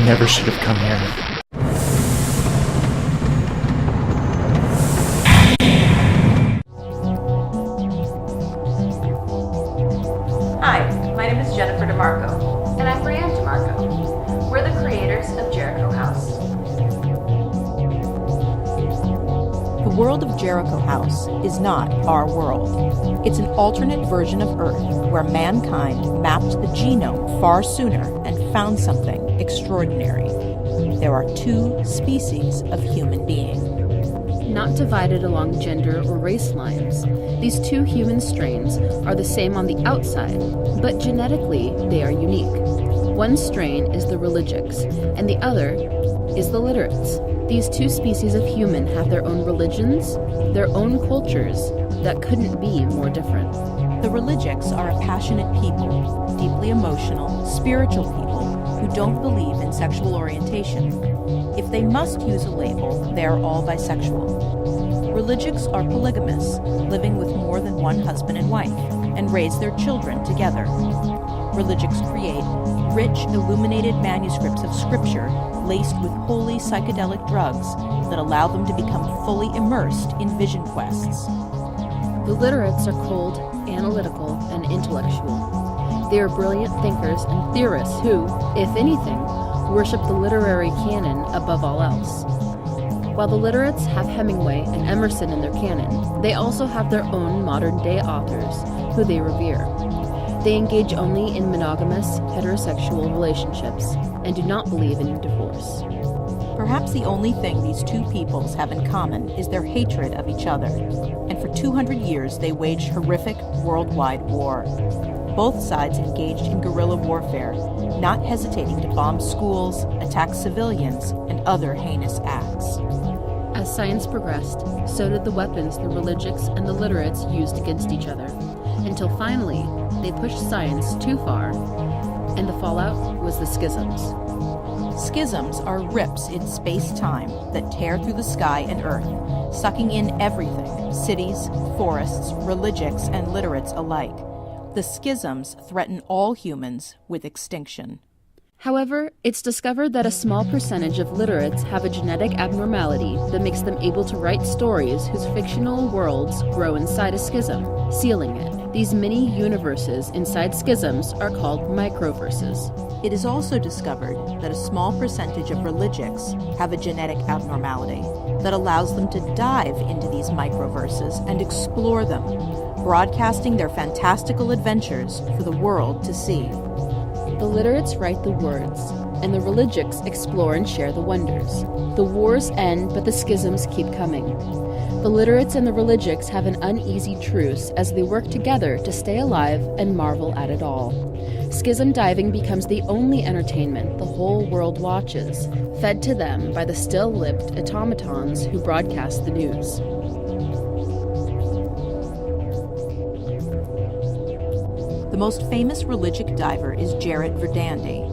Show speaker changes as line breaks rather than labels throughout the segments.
never should have come here.
Hi, my name is Jennifer DeMarco.
And I'm Brianne DeMarco.
We're the creators of Jericho House.
The world of Jericho House is not our world. It's an alternate version of Earth where mankind mapped the genome far sooner and found something extraordinary. There are two species of human being.
Not divided along gender or race lines, these two human strains are the same on the outside, but genetically they are unique. One strain is the religics, and the other is the literates. These two species of human have their own religions, their own cultures that couldn't be more different.
The religics are a passionate people, deeply emotional, spiritual people who don't believe in sexual orientation. If they must use a label, they are all bisexual. Religics are polygamous, living with more than one husband and wife, and raise their children together. Religics create rich, illuminated manuscripts of scripture laced with holy psychedelic drugs that allow them to become fully immersed in vision quests.
The literates are cold, analytical, and intellectual. They are brilliant thinkers and theorists who, if anything, worship the literary canon above all else. While the literates have Hemingway and Emerson in their canon, they also have their own modern-day authors who they revere. They engage only in monogamous, heterosexual relationships and do not believe in divorce.
Perhaps the only thing these two peoples have in common is their hatred of each other, and for 200 years they waged horrific worldwide war. Both sides engaged in guerrilla warfare, not hesitating to bomb schools, attack civilians, and other heinous acts.
As science progressed, so did the weapons the religics and the literates used against each other, until finally they pushed science too far, and the fallout was the schisms.
Schisms are rips in space-time that tear through the sky and earth, sucking in everything, cities, forests, religics, and literates alike. The schisms threaten all humans with extinction.
However, it's discovered that a small percentage of literates have a genetic abnormality that makes them able to write stories whose fictional worlds grow inside a schism, sealing it. These mini-universes inside schisms are called microverses.
It is also discovered that a small percentage of religics have a genetic abnormality that allows them to dive into these microverses and explore them, broadcasting their fantastical adventures for the world to see.
The literates write the words, and the religics explore and share the wonders. The wars end, but the schisms keep coming. The literates and the religics have an uneasy truce as they work together to stay alive and marvel at it all. Schism diving becomes the only entertainment the whole world watches, fed to them by the still-lipped automatons who broadcast the news.
The most famous religic diver is Jared Verdandi.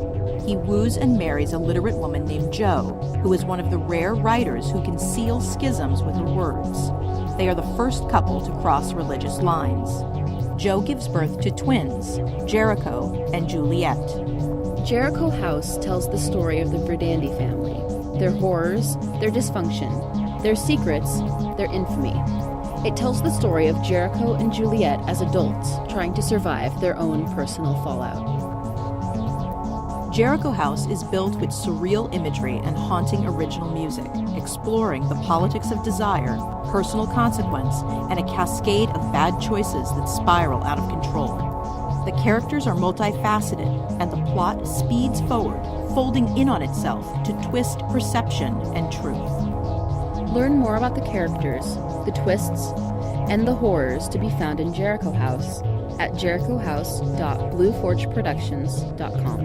He woos and marries a literate woman named Jo, who is one of the rare writers who can seal schisms with her words. They are the first couple to cross religious lines. Jo gives birth to twins, Jericho and Juliet.
Jericho House tells the story of the Verdandi family, their horrors, their dysfunction, their secrets, their infamy. It tells the story of Jericho and Juliet as adults trying to survive their own personal fallout.
Jericho House is built with surreal imagery and haunting original music, exploring the politics of desire, personal consequence, and a cascade of bad choices that spiral out of control. The characters are multifaceted, and the plot speeds forward, folding in on itself to twist perception and truth.
Learn more about the characters, the twists, and the horrors to be found in Jericho House at jerichohouse.blueforgeproductions.com.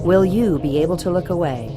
Will you be able to look away